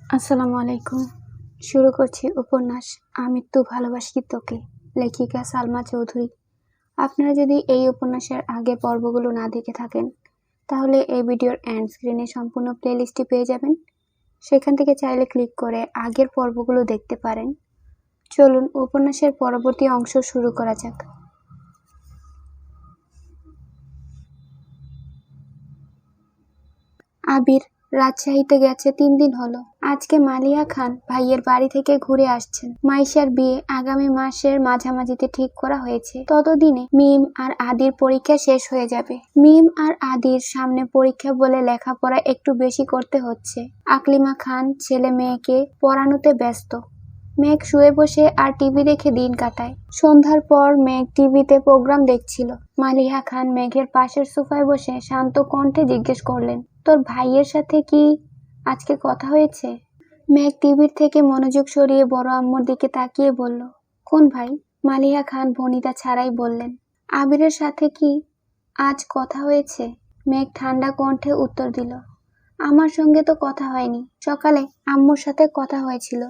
আসসালামু আলাইকুম। শুরু করছি উপন্যাস আমি তো ভালোবাসি তোকে, লেখিকা সালমা চৌধুরী। আপনারা যদি এই উপন্যাসের আগের পর্বগুলো না দেখে থাকেন তাহলে এই ভিডিওর এন্ড স্ক্রিনে সম্পূর্ণ প্লেলিস্টটি পেয়ে যাবেন। সেখান থেকে চাইলে ক্লিক করে আগের পর্বগুলো দেখতে পারেন। চলুন উপন্যাসের পরবর্তী অংশ শুরু করা যাক। আবির রাজশাহীতে গেছে 3 দিন হলো। আজকে মালিহা খান ভাইয়ের বাড়ি থেকে ঘুরে আসছেন। মাইশার বিয়ে আগামী মাসের মাঝামাঝিতে ঠিক করা হয়েছে। ততদিনে মিম আর আদির পরীক্ষা শেষ হয়ে যাবে। মিম আর আদির সামনে পরীক্ষা বলে লেখাপড়া একটু বেশি করতে হচ্ছে। আকলিমা খান ছেলে মেয়েকে পড়ানোতে ব্যস্ত। মেঘ শুয়ে বসে আর টিভি দেখে দিন কাটায়। সন্ধ্যার পর মেঘ টিভিতে প্রোগ্রাম দেখছিল। মালিহা খান মেঘের পাশের সোফায় বসে শান্ত কণ্ঠে জিজ্ঞেস করলেন, তোর ভাইয়ের সাথে কি আজকে কথা হয়েছে? মেঘ টিভির থেকে মনোযোগ সরিয়ে বড় আম্মুর দিকে তাকিয়ে বলল, কোন ভাই? মালিহা খান ভনিতা ছাড়াই বললেন, আবিরের সাথে কি আজ কথা হয়েছে? মেঘ ঠান্ডা কণ্ঠে উত্তর দিল, আমার সঙ্গে তো কথা হয়নি। সকালে আম্মুর সাথে কথা হয়েছিল।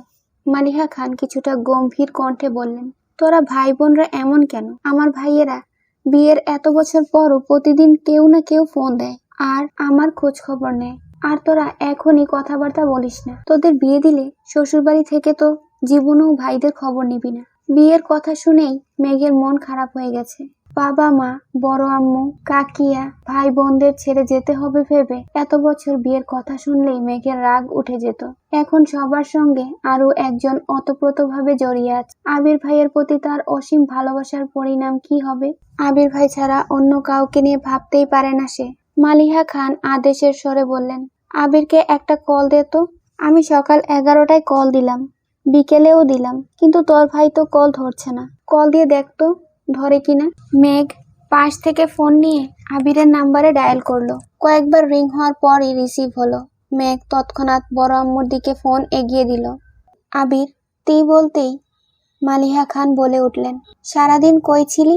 মালিহা খান কিছুটা গম্ভীর কণ্ঠে বললেন, তোরা ভাই বোনরা এমন কেন? আমার ভাইয়েরা বিয়ের এত বছর পরও প্রতিদিন কেউ না কেউ ফোন দেয় আর আমার খোঁজ খবর নেয়। আর তোরা এখনই কথাবার্তা বলিস না। তোদের বিয়ে দিলে শ্বশুরবাড়ি থেকে তো জীবনেও ভাইদের খবর নিবি না। বিয়ের কথা শুনেই মেঘের মন খারাপ হয়ে গেছে। বাবা মা, বড় আম্মু, কাকিয়া, ভাই বোনদের ছেড়ে যেতে হবে ভেবে এত বছর বিয়ের কথা শুনলেই মেঘের রাগ উঠে যেত। এখন সবার সঙ্গে আরো একজন ওতপ্রোতভাবে জড়িয়ে আছে। আবির ভাইয়ের প্রতি তার অসীম ভালোবাসার পরিণাম কি হবে? আবির ভাই ছাড়া অন্য কাউকে নিয়ে ভাবতেই পারে না সে। মালিহা খান আদেশের স্বরে বললেন, আবিরকে একটা কল দে তো। আমি সকাল 11টায় কল দিলাম, বিকেলেও দিলাম, কিন্তু তোর ভাই তো কল ধরছে না। কল দিয়ে দেখ তো ধরে কিনা। মেঘ পাশ থেকে ফোন নিয়ে আবিরের নাম্বারে ডায়াল করলো। কয়েকবার রিং হওয়ার পরই রিসিভ হলো। মেঘ তৎক্ষণাৎ বড় আম্মুর দিকে ফোন এগিয়ে দিল। আবির, তুই বলতেই মালিহা খান বলে উঠলেন, সারাদিন কই ছিলি?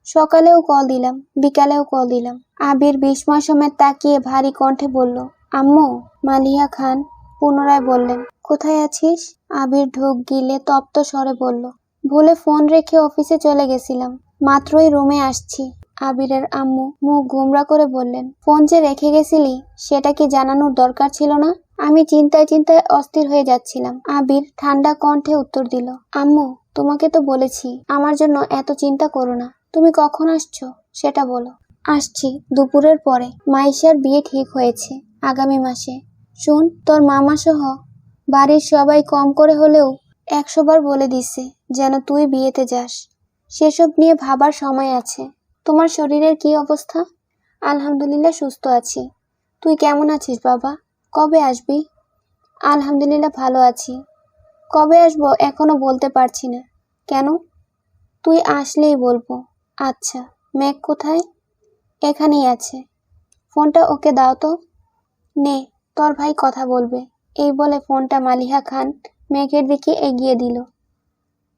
সকালেও কল দিলাম, বিকালেও কল দিলাম। আবির বিস্ময় সমেত তাকিয়ে ভারী কণ্ঠে বলল, আম্মু। মালিহা খান পুনরায় বললেন, কোথায় আছিস? আবির ঢোক গিলে তপ্ত স্বরে বলল, ভুলে ফোন রেখে অফিসে চলে গেছিলাম, মাত্রই রুমে আসছি। আবিরের আম্মু মুখ গোমড়া করে বললেন, ফোন যে রেখে গেছিলি সেটা কি জানানোর দরকার ছিল না? আমি চিন্তায় চিন্তায় অস্থির হয়ে যাচ্ছিলাম। আবির ঠান্ডা কণ্ঠে উত্তর দিল, আম্মু, তোমাকে তো বলেছি আমার জন্য এত চিন্তা করো না। তুমি কখন আসছো সেটা বলো। আসছি দুপুরের পরে। মাইশার বিয়ে ঠিক হয়েছে আগামী মাসে। শোন, তোর মামা সহ বাড়ির সবাই কম করে হলেও 100 বার বলে দিছে যেন তুই বিয়েতে যাস। সেসব নিয়ে ভাবার সময় আছে। তোমার শরীরের কি অবস্থা? আলহামদুলিল্লাহ সুস্থ আছি। তুই কেমন আছিস বাবা? কবে আসবি? আলহামদুলিল্লাহ ভালো আছি। কবে আসবো এখনো বলতে পারছি না। কেন? তুই আসলেই বলবো। আচ্ছা। মেঘ কোথায়? এখানেই আছে। ফোনটা ওকে দাও তো। নে, তোর ভাই কথা বলবে। এই বলে ফোনটা মালিহা খান মেঘের দিকে এগিয়ে দিল।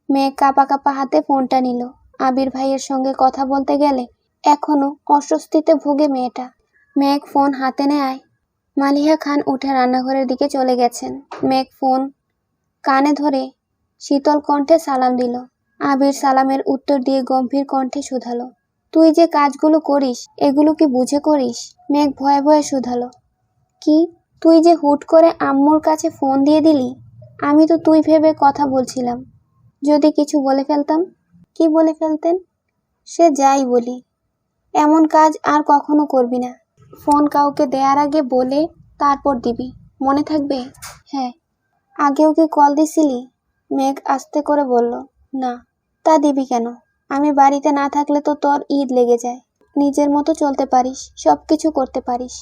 মেঘ কাঁপা কাঁপা হাতে ফোনটা নিল। আবির ভাইয়ের সঙ্গে কথা বলতে গেলে এখনো অস্বস্তিতে ভুগে মেয়েটা। মেঘ ফোন হাতে নেয়। মালিহা খান উঠে রান্নাঘরের দিকে চলে গেছেন। মেঘ ফোন কানে ধরে শীতল কণ্ঠে সালাম দিল। আবির সালামের উত্তর দিয়ে গম্ভীর কণ্ঠে শুধালো, তুই যে কাজগুলো করিস এগুলো কি বুঝে করিস? মেঘ ভয়ে ভয়ে শুধালো, কি? তুই যে হুট করে আম্মুর কাছে ফোন দিয়ে দিলি? আমি তো তুই ভেবে কথা বলছিলাম। যদি কিছু বলে ফেলতাম? কি বলে ফেলতেন? সে যাই বলি, এমন কাজ আর কখনো করবি না। ফোন কাউকে দেওয়ার আগে বলে তারপর দিবি, মনে থাকবে? হ্যাঁ। আগেও কি কল দিছিলি? মেঘ আস্তে করে বলল, না। তা দিবি কেন? আমি বাড়িতে না থাকলে তো তোর ঈদ লেগে যায়। নিজের মতো চলতে পারিস, সব কিছু করতে পারিস।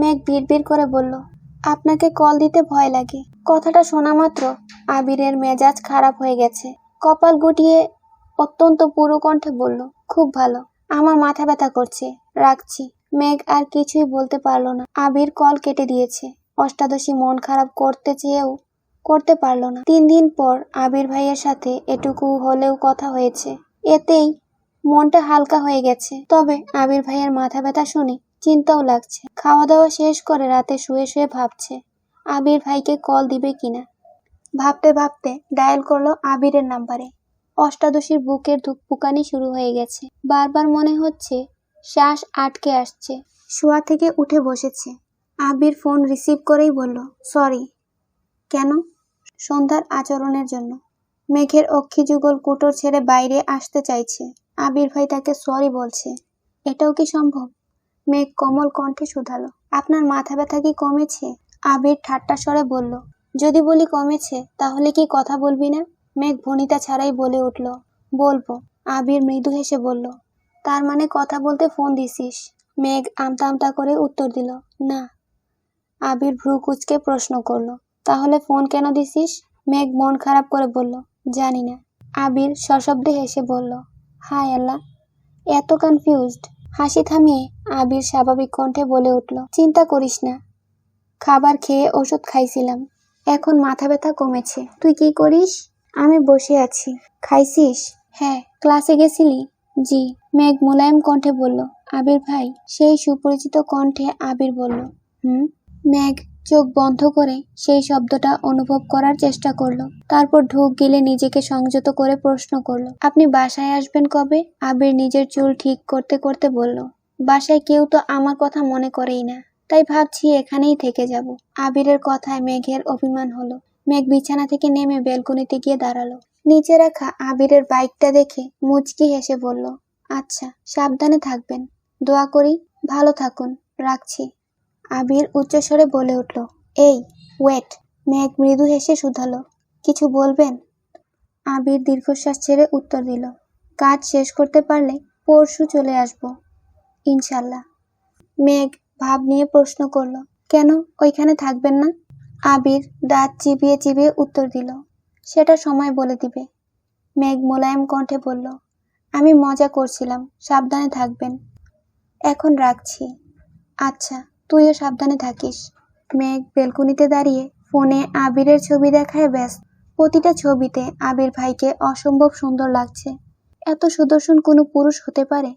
মেঘ বিড়বিড় করে বলল, আপনাকে কল দিতে ভয় লাগে। কথাটা শোনা মাত্র আবিরের মেজাজ খারাপ হয়ে গেছে। কপাল গুটিয়ে অত্যন্ত পুরু কণ্ঠে বলল, খুব ভালো। আমার মাথা ব্যথা করছে, রাখছি। মেঘ আর কিছুই বলতে পারল না। আবির কল কেটে দিয়েছে। অষ্টাদশী মন খারাপ করতে চেয়েও করতে পারল না। 3 দিন পর আবির ভাইয়ের সাথে এটুকু হলেও কথা হয়েছে। এতেই মনটা হালকা হয়ে গেছে। তবে আবির ভাইয়ের মাথা ব্যথা শুনে চিন্তাও লাগছে। খাওয়া দাওয়া শেষ করে রাতে শুয়ে শুয়ে ভাবছে আবির ভাইকে কল দিবে কিনা। ভাবতে ভাবতে ডায়াল করলো আবিরের নাম্বারে। অষ্টাদশীর বুকের ধুকপুকানি শুরু হয়ে গেছে। বারবার মনে হচ্ছে শ্বাস আটকে আসছে। শোয়া থেকে উঠে বসেছে। আবির ফোন রিসিভ করেই বলল, সরি। কেন? সন্ধ্যার আচরণের জন্য। মেঘের অক্ষিযুগল কুটোর ছেড়ে বাইরে আসতে চাইছে, আবির ভাই তাকে সরি বলছে। এটাও কি সম্ভব? মেঘ কোমল কণ্ঠে শুধালো, আপনার মাথা ব্যথা কি কমেছে? আবির ঠাট্টা স্বরে বলল, যদি বলি কমেছে তাহলে কি কথা বলবি না? মেঘ ভনিতা ছাড়াই বলে উঠল, বলবো। আবির মৃদু হেসে বলল, তার মানে কথা বলতে ফোন দিছিস? মেঘ আমতা আমতা করে উত্তর দিল, না। আবির ভ্রু কুঁচকে প্রশ্ন করলো, তাহলে ফোন কেন দিছিস? মেঘ মন খারাপ করে বলল, জানি না। আবির সশব্দে হেসে বলল, হায় আল্লাহ, এত কনফিউজড। হাসি থামিয়ে আবির স্বাভাবিক কণ্ঠে বলে উঠল, চিন্তা করিস না, খাবার খেয়ে ওষুধ খাইছিলাম, এখন মাথা ব্যথা কমেছে। তুই কি করিস? আমি বসে আছি। খাইছিস? হ্যাঁ। ক্লাসে গেছিলি? জি। মেঘ মোলায়েম কণ্ঠে বলল, আবির ভাই। সেই সুপরিচিত কণ্ঠে আবির বলল, হুম। মেঘ চোখ বন্ধ করে সেই শব্দটা অনুভব করার চেষ্টা করলো। তারপর ঢোক গিলে নিজেকে সংযত করে প্রশ্ন করলো, আপনি বাসায় আসবেন কবে? আবির নিজের চুল ঠিক করতে করতে বলল, বাসায় কেউ তো আমার কথা মনে করেই না, তাই ভাবছি এখানেই থেকে যাব। আবিরের কথায় মেঘের অভিমান হলো। মেঘ বিছানা থেকে নেমে বেলকনিতে গিয়ে দাঁড়ালো। নিচে রাখা আবিরের বাইকটা দেখে মুচকি হেসে বলল, আচ্ছা, সাবধানে থাকবেন। দোয়া করি ভালো থাকুন, রাখছি। আবির উচ্চস্বরে বলে উঠল, এই ওয়েট। মেঘ মৃদু হেসে শুধালো, কিছু বলবেন? আবির দীর্ঘশ্বাস ছেড়ে উত্তর দিল, কাজ শেষ করতে পারলে পরশু চলে আসব, ইনশাল্লাহ। মেঘ ভাব নিয়ে প্রশ্ন করল, কেন ওইখানে থাকবেন না? আবির দাঁত চিবিয়ে চিবিয়ে উত্তর দিল, সেটা সময় বলে দিবে। মেঘ মোলায়েম কণ্ঠে বলল, আমি মজা করছিলাম, সাবধানে থাকবেন। এখন রাখছি। আচ্ছা, তুইও সাবধানে থাকিস। মেঘ বেলকনিতে দাঁড়িয়ে ফোনে আবিরের ছবি দেখায় ব্যস্ত। প্রতিটা ছবিতে আবির ভাইকে অসম্ভব সুন্দর লাগছে। এত সুদর্শন কোনো পুরুষ হতে পারে?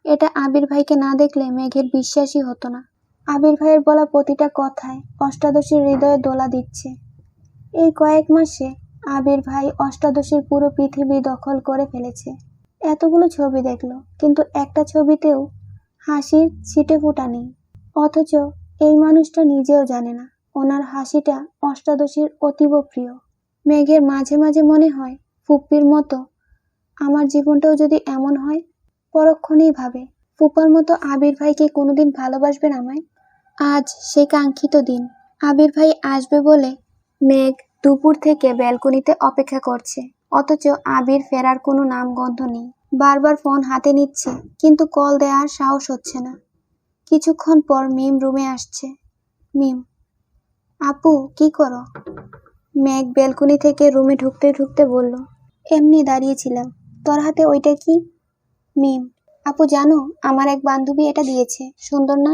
এটা আবির ভাইকে না দেখলে মেঘের বিশ্বাসই হতো না। আবির ভাইয়ের বলা প্রতিটা কথায় অষ্টাদশীর হৃদয়ে দোলা দিচ্ছে। এই কয়েক মাসে আবির ভাই অষ্টাদশীর পুরো পৃথিবী দখল করে ফেলেছে। এতগুলো ছবি দেখলো, কিন্তু একটা ছবিতেও হাসির ছিটে ফোঁটা নেই। অথচ এই মানুষটা নিজেও জানে না ওনার হাসিটা অষ্টাদশীর অতীব প্রিয়। মেঘের মাঝে মাঝে মনে হয়, ফুপ্পির মতো আমার জীবনটাও যদি এমন হয়। পরক্ষণেই ভাবে, ফুপার মতো আবির ভাই কি কোনোদিন ভালোবাসবেন আমায়? আজ সে কাঙ্ক্ষিত দিন। আবির ভাই আসবে বলে মেঘ দুপুর থেকে ব্যালকনিতে অপেক্ষা করছে, অথচ আবির ফেরার কোনো নামগন্ধ নেই। বারবার ফোন হাতে নিচ্ছে, কিন্তু কল দেওয়ার সাহস হচ্ছে না। কিছুক্ষণ পর মিম রুমে আসছে। মিম, আপু কি করো? মেঘ ব্যালকনি থেকে রুমে ঢুকতে ঢুকতে বলল, এমনি দাঁড়িয়েছিলাম। তোর হাতে ওইটা কি? মিম, আপু জানো, আমার এক বান্ধবী এটা দিয়েছে, সুন্দর না?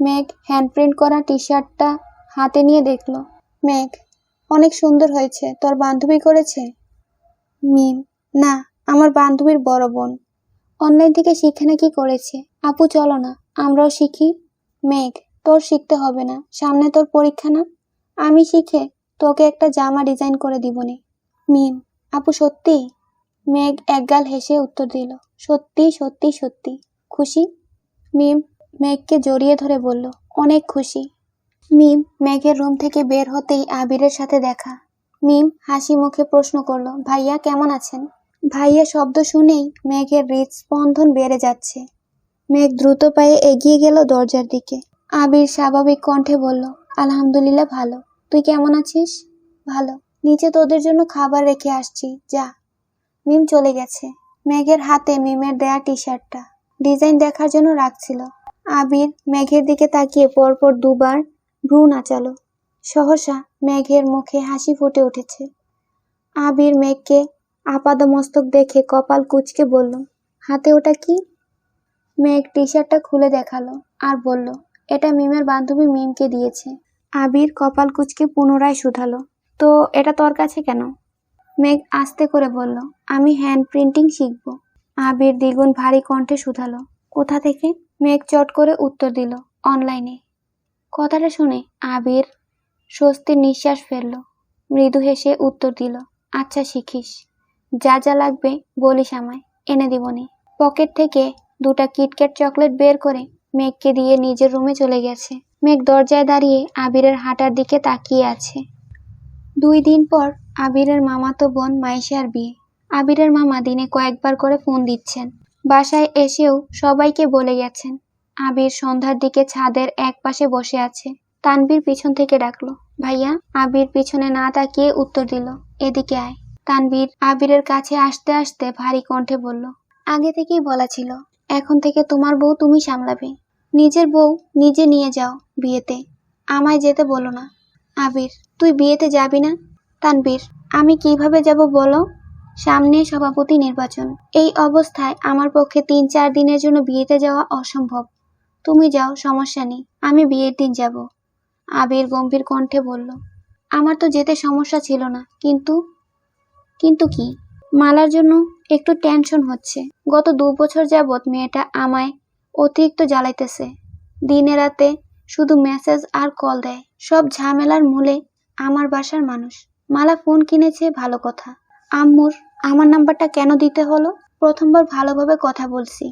মেঘ হ্যান্ডপ্রিন্ট করা টি শার্টটা হাতে নিয়ে দেখলো। মেঘ, অনেক সুন্দর হয়েছে, তোর বান্ধবী করেছে? মিম, না, আমার বান্ধবীর বড় বোন অনলাইন থেকে শিখে নাকি করেছে। আপু চলো না, আমরাও শিখি। মেঘ, তোর শিখতে হবে না, সামনে তোর পরীক্ষা না? আমি শিখে তোকে একটা জামা ডিজাইন করে দিবনি। মিম, আপু সত্যি? মেঘ একগাল হেসে উত্তর দিল, সত্যি সত্যি সত্যি। খুশি? মিম মেঘকে জড়িয়ে ধরে বলল, অনেক খুশি। মিম মেঘের রুম থেকে বের হতেই আবিরের সাথে দেখা। মিম হাসি মুখে প্রশ্ন করলো, ভাইয়া কেমন আছেন? ভাইয়া শব্দ শুনেই মেঘের হৃদস্পন্দন বেড়ে যাচ্ছে। মেঘ দ্রুত পায়ে এগিয়ে গেল দরজার দিকে। আবির স্বাভাবিক কণ্ঠে বলল, আলহামদুলিল্লাহ ভালো। তুই কেমন আছিস? ভালো। নিচে তোদের জন্য খাবার রেখে আসছি, যা। মিম চলে গেছে। মেঘের হাতে মিমের দেয়া টি শার্টটা ডিজাইন দেখার জন্য রাখছিল। আবির মেঘের দিকে তাকিয়ে পরপর দুবার ভ্রু নাচালো। সহসা মেঘের মুখে হাসি ফুটে উঠেছে। আবির মেঘকে আপাদমস্তক দেখে কপাল কুঁচকে বলল, হাতে ওটা কি? মেঘ টি শার্টটা খুলে দেখালো আর বলল, এটা মিমের বান্ধবী মিমকে দিয়েছে। আবির কপাল কুঁচকে পুনরায় শুধালো, তো এটা তোর কাছে কেন? মেঘ আস্তে করে বলল, আমি হ্যান্ড প্রিন্টিং শিখব। আবির দ্বিগুণ ভারী কণ্ঠে শুধালো, কোথা থেকে? মেঘ চট করে উত্তর দিল, অনলাইনে। কথাটা শুনে আবির স্বস্তির নিঃশ্বাস ফেলল। মৃদু হেসে উত্তর দিল, আচ্ছা শিখিস। যা যা লাগবে বলিস আমায়, এনে দিবনি। পকেট থেকে 2টা কিটক্যাট চকলেট বের করে মেঘকে দিয়ে নিজের রুমে চলে গেছে। মেঘ দরজায় দাঁড়িয়ে আবিরের হাঁটার দিকে তাকিয়ে আছে। 2 দিন পর আবিরের মামাতো বোন মাইশার বিয়ে। আবিরের মামা দিনে কয়েকবার করে ফোন দিচ্ছেন। বাসায় এসেও সবাইকে বলে গেছেন। আবির সন্ধ্যার দিকে ছাদের এক পাশে বসে আছে। তানভীর পিছন থেকে ডাকলো, ভাইয়া। আবির পিছনে না তাকিয়ে উত্তর দিল, এদিকে আয়। তানভীর আবিরের কাছে আসতে আসতে ভারী কণ্ঠে বলল, আগে থেকেই বলা ছিল, এখন থেকে তোমার বউ তুমি সামলাবে। নিজের বউ নিজে নিয়ে যাও বিয়েতে, আমায় যেতে বলো না। আবির, তুই বিয়েতে যাবি না? তানভীর, আমি কিভাবে যাব বলো? সামনে সভাপতি নির্বাচন। এই অবস্থায় আমার পক্ষে 3-4 দিনের জন্য বিয়েতে যাওয়া অসম্ভব। তুমি যাও, সমস্যা নেই, আমি বিয়ের দিন যাব। আবির গম্ভীর কণ্ঠে বলল, আমার তো যেতে সমস্যা ছিল না, কিন্তু কিন্তু কি? মালার জন্য একটু টেনশন হচ্ছে। গত 2 বছর যাবৎ মেয়েটা আমায় অতিরিক্ত জ্বালাইতেছে। দিনে রাতে শুধু মেসেজ আর কল দেয়। সব ঝামেলার মূলে আমার বাসার মানুষ। মালা ফোন কিনেছে, ভালো কথা। আম্মুর আমার নাম্বারটা কেন দিতে হলো? প্রথমবার ভালোভাবে কথা বলছি,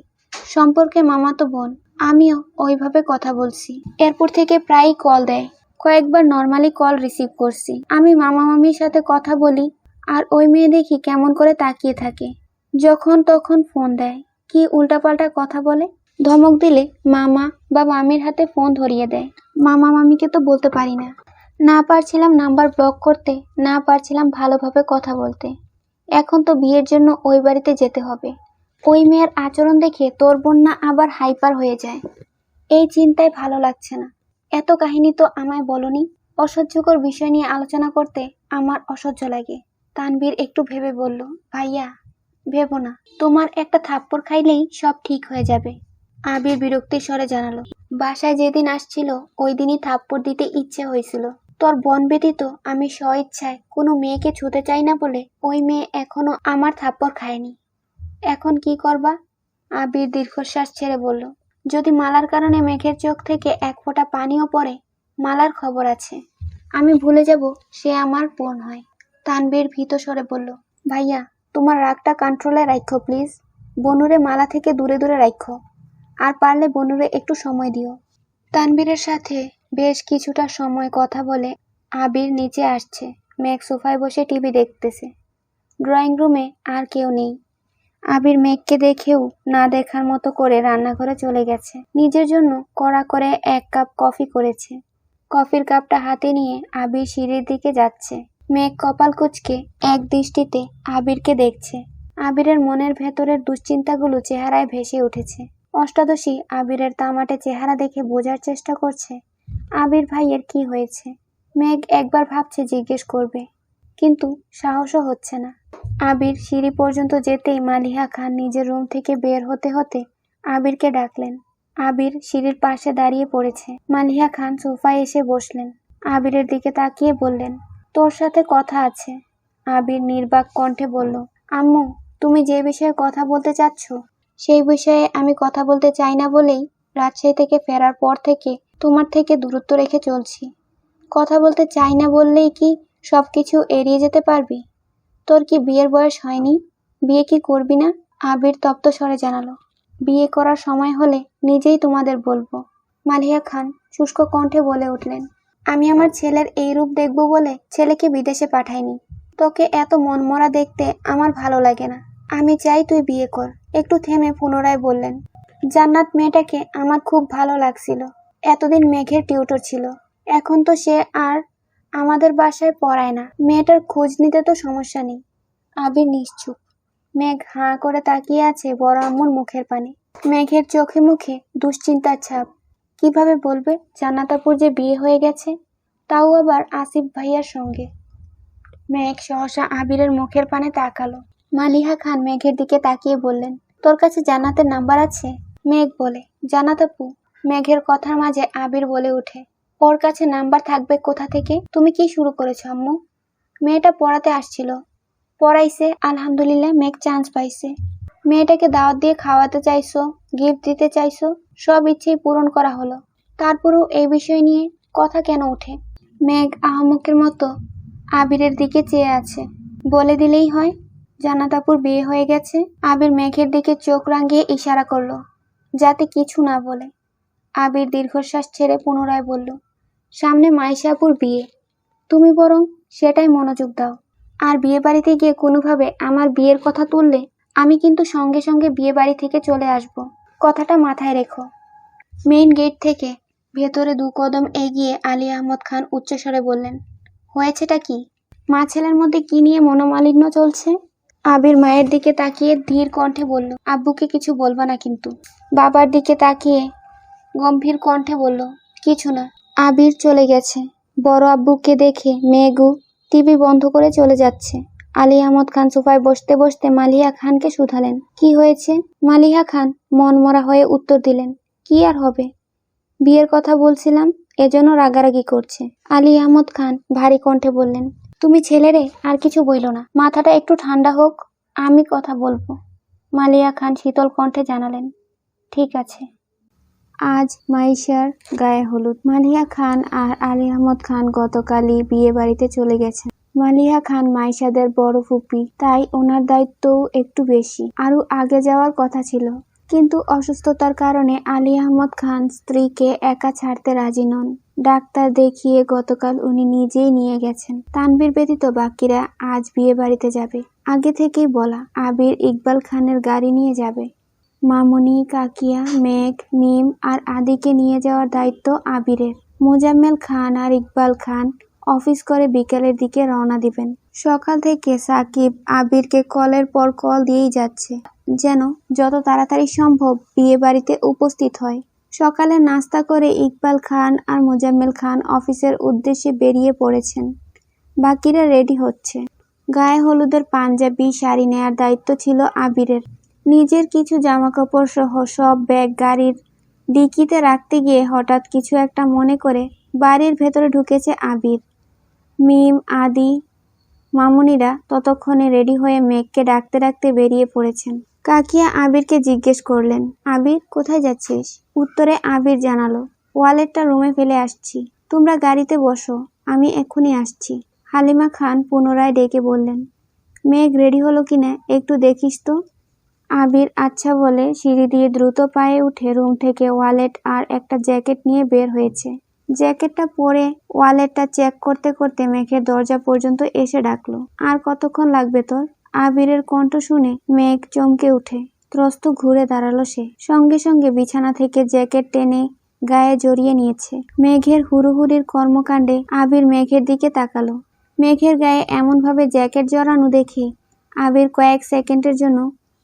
সম্পর্কে মামাতো বোন, আমিও ওইভাবে কথা বলছি। এরপর থেকে প্রায়ই কল দেয়। কয়েকবার নর্মালি কল রিসিভ করছি। আমি মামা মামির সাথে কথা বলি, আর ওই মেয়ে দেখি কেমন করে তাকিয়ে থাকে। যখন তখন ফোন দেয়, কি উল্টাপাল্টা কথা বলে। ধমক দিলে মামা বা মামির হাতে ফোন ধরিয়ে দেয়। মামা মামিকে তো বলতে পারি না। না পারছিলাম নাম্বার ব্লক করতে, না পারছিলাম ভালোভাবে কথা বলতে। এখন তো বিয়ের জন্য ওই বাড়িতে যেতে হবে। ওই মেয়ের আচরণ দেখে তোর বন্যা আবার হাইপার হয়ে যায়। এই চিন্তায় ভালো লাগছে না। এত কাহিনী তো আমায় বলনি। অসহ্যকর বিষয় নিয়ে আলোচনা করতে আমার অসহ্য লাগে। তানভীর একটু ভেবে বলল, ভাইয়া, ভেবো না, তোমার একটা থাপ্পড় খাইলেই সব ঠিক হয়ে যাবে। আবির বিরক্তির স্বরে জানালো, বাসায় যেদিন আসছিল ওই দিনই থাপ্পড় দিতে ইচ্ছে হয়েছিল। তোর বোন ব্যতীত আমি স্বইচ্ছায় কোনো মেয়েকে ছুতে চাই না বলে ওই মেয়ে এখনো আমার থাপ্পড় খায়নি। এখন কি করবা? আবির দীর্ঘশ্বাস ছেড়ে বলল, যদি মালার কারণে মেঘের চোখ থেকে এক ফোঁটা পানিও পড়ে, মালার খবর আছে, আমি ভুলে যাব সে আমার বোন হয়। তানভীর ভীত স্বরে বলল, ভাইয়া, তোমার রাগটা কন্ট্রোলে রাখো প্লিজ। বনুরে মালা থেকে দূরে দূরে রাখো, আর পারলে বনুরে একটু সময় দিও। তানভীরের সাথে বেশ কিছুটা সময় কথা বলে আবির নিচে আসছে। মেঘ সোফায় বসে টিভি দেখতেছে। ড্রয়িং রুমে আর কেউ নেই। আবির মেঘকে দেখেও না দেখার মতো করে রান্নাঘরে চলে গেছে। নিজের জন্য কড়া করে 1 কাপ কফি করেছে। কফির কাপটা হাতে নিয়ে আবির সিঁড়ির দিকে যাচ্ছে। মেঘ কপাল কুঁচকে এক দৃষ্টিতে আবিরকে দেখছে। আবিরের মনের ভেতরের দুশ্চিন্তাগুলো চেহারায় ভেসে উঠেছে। অষ্টাদশী আবিরের তামাটে চেহারা দেখে বোঝার চেষ্টা করছে আবির ভাইয়ের কি হয়েছে। মেঘ একবার ভাবছে জিজ্ঞেস করবে, কিন্তু সাহসও হচ্ছে না। আবির সিঁড়ি পর্যন্ত যেতেই মালিহা খান নিজের রুম থেকে বের হতে হতে আবিরকে ডাকলেন। আবির সিঁড়ির পাশে দাঁড়িয়ে পড়েছে। মালিহা খান সোফায় এসে বসলেন। আবিরের দিকে তাকিয়ে বললেন, তোর সাথে কথা আছে। আবির নির্বাক কণ্ঠে বলল, আম্মু, তুমি যে বিষয়ে কথা বলতে চাচ্ছ সেই বিষয়ে আমি কথা বলতে চাই না বলেই রাজশাহী থেকে ফেরার পর থেকে তোমার থেকে দূরত্ব রেখে চলছি। কথা বলতে চাই না বললেই কি সবকিছু এড়িয়ে যেতে পারবি? তোর কি বিয়ের বয়স হয়নি? বিয়ে কি করবি না? আবির তপ্ত স্বরে জানালো, বিয়ে করার সময় হলে নিজেই তোমাদের বলবো। মালিহা খান শুষ্ক কণ্ঠে বলে উঠলেন, আমি আমার ছেলের এই রূপ দেখব বলে ছেলেকে বিদেশে পাঠাইনি। তোকে এত মনমরা দেখতে আমার ভালো লাগে না। আমি চাই তুই বিয়ে কর। একটু থেমে পুনরায় বললেন, জান্নাত মেয়েটাকে আমার খুব ভালো লাগছিল। এতদিন মেঘের টিউটর ছিল, এখন তো সে আর আমাদের বাসায় পড়ায় না। মেয়েটার খোঁজ নিতে তো সমস্যা নেই। আবির নিশ্চুপ। মেঘ হাঁ করে তাকিয়ে আছে বড় আম্মুর মুখের পানে। মেঘের চোখে মুখে দুশ্চিন্তার ছাপ। কিভাবে বলবে জান্নাতাপুর যে বিয়ে হয়ে গেছে, তাও আবার আসিফ ভাইয়ার সঙ্গে। মেঘ সহসা আবিরের মুখের পানে তাকালো। মালিহা খান মেঘের দিকে তাকিয়ে বললেন, তোর কাছে জান্নাতের নাম্বার আছে? মেঘ বলে, জান্নাত আপু। মেঘের কথার মাঝে আবির বলে ওঠে, ওর কাছে নাম্বার থাকবে কোথা থেকে? তুমি কি শুরু করেছো আম্মু? মেয়েটা পড়াতে আসছিল, পড়াইছে, আলহামদুলিল্লাহ মেঘ চান্স পাইছে। মেয়েটাকে দাওয়াত দিয়ে খাওয়াতে চাইছো, গিফট দিতে চাইছো, সব ইচ্ছেই পূরণ করা হলো। তারপরেও এই বিষয় নিয়ে কথা কেন ওঠে? মেঘ আহমকের মতো আবিরের দিকে চেয়ে আছে। বলে দিলেই হয় জান্নাত আপুর বিয়ে হয়ে গেছে। আবির মেঘের দিকে চোখ রাঙিয়ে ইশারা করলো যাতে কিছু না বলে। আবির দীর্ঘশ্বাস ছেড়ে পুনরায় বলল, সামনে মাইশা আপুর বিয়ে, তুমি বরং সেটাই মনোযোগ দাও। আর বিয়ে বাড়িতে গিয়ে কোনোভাবে আমার বিয়ের কথা তুললে আমি কিন্তু সঙ্গে সঙ্গে বিয়ে বাড়ি থেকে চলে আসব, কথাটা মাথায় রেখো। মেইন গেট থেকে ভেতরে 2 কদম এগিয়ে আলী আহমদ খান উচ্চস্বরে বললেন, হয়েছেটা কি? মা ছেলের মধ্যে কি নিয়ে মনোমালিন্য চলছে? আবির মায়ের দিকে তাকিয়ে ধীর কণ্ঠে বলল, আব্বুকে কিছু বলবা না কিন্তু। বাবার দিকে তাকিয়ে গম্ভীর কণ্ঠে বলল, কিছু না। আবির চলে গেছে। বড় আব্বুকে দেখে মেঘু টিভি বন্ধ করে চলে যাচ্ছে। আলী আহমদ খান সোফায় বসতে বসতে মালিহা খানকে শুধালেন, কি হয়েছে? মালিহা খান মনমরা হয়ে উত্তর দিলেন, কি আর হবে, বিয়ের কথা বলছিলাম, এজন্য রাগারাগি করছে। আলী আহমদ খান ভারী কণ্ঠে বললেন, তুমি ছেলেরে আর কিছু বইল না, মাথাটা একটু ঠান্ডা হোক, আমি কথা বলবো। মালিহা খান শীতল কণ্ঠে জানালেন, ঠিক আছে। আজ মাইশার গায়ে হলুদ। মালিহা খান আর আলী আহমদ খান গতকালই বিয়ে বাড়িতে চলে গেছেন। মালিহা খান মাইশাদের বড় ফুপি, তাই ওনার দায়িত্বও একটু বেশি। আরও আগে যাওয়ার কথা ছিল, কিন্তু অসুস্থতার কারণে আলী আহমদ খান স্ত্রীকে একা ছাড়তে রাজি নন। ডাক্তার দেখিয়ে গতকাল উনি নিজেই নিয়ে গেছেন। তানভীর ব্যতীত বাকিরা আজ বিয়ে বাড়িতে যাবে। আগে থেকেই বলা, আবির ইকবাল খানের গাড়ি নিয়ে যাবে। মামুনি, কাকিয়া, মেঘ, মিম আর আদিকে নিয়ে যাওয়ার দায়িত্ব আবিরের। মোজাম্মেল খান আর ইকবাল খান অফিস করে বিকেলের দিকে রওনা দিবেন। সকাল থেকে সাকিব আবিরকে কলের পর কল দিয়েই যাচ্ছে, যেন যত তাড়াতাড়ি সম্ভব বিয়ে বাড়িতে উপস্থিত হয়। সকালে নাস্তা করে ইকবাল খান আর মোজাম্মেল খান অফিসের উদ্দেশ্যে বেরিয়ে পড়েছেন। বাকিরা রেডি হচ্ছে। গায়ে হলুদের পাঞ্জাবি শাড়ি নেয়ার দায়িত্ব ছিল আবিরের। নিজের কিছু জামাকাপড় সহ সব ব্যাগ গাড়ির ডিকিতে রাখতে গিয়ে হঠাৎ কিছু একটা মনে করে বাড়ির ভেতরে ঢুকেছে আবির। মিম, আদি, মামুনিরা ততক্ষণে রেডি হয়ে মেঘকে ডাকতে ডাকতে বেরিয়ে পড়েছেন। কাকিয়া আবিরকে জিজ্ঞেস করলেন, আবির কোথায় যাচ্ছিস? উত্তরে আবির জানালো, ওয়ালেটটা রুমে ফেলে আসছি, তোমরা গাড়িতে বসো, আমি এক্ষুনি আসছি। হালিমা খান পুনরায় ডেকে বললেন, মেঘ রেডি হলো কিনা একটু দেখিস তো। আবির আচ্ছা বলে সিঁড়ি দিয়ে দ্রুত পায়ে উঠে রুম থেকে ওয়ালেট আর একটা জ্যাকেট নিয়ে বের হয়েছে। জ্যাকেটটা পরে ওয়ালেটটা চেক করতে করতে মেঘের দরজা পর্যন্ত এসে ডাকলো, আর কতক্ষণ লাগবে তোর? আবিরের কণ্ঠ শুনে মেঘ চমকে উঠে ত্রস্ত ঘুরে দাঁড়ালো সে। সঙ্গে সঙ্গে বিছানা থেকে জ্যাকেট টেনে গায়ে জড়িয়ে নিয়েছে। মেঘের হুড়োহুড়ির কর্মকাণ্ডে আবির মেঘের দিকে তাকালো। মেঘের গায়ে এমনভাবে জ্যাকেট জড়ানো দেখে আবির কয়েক সেকেন্ডের জন্য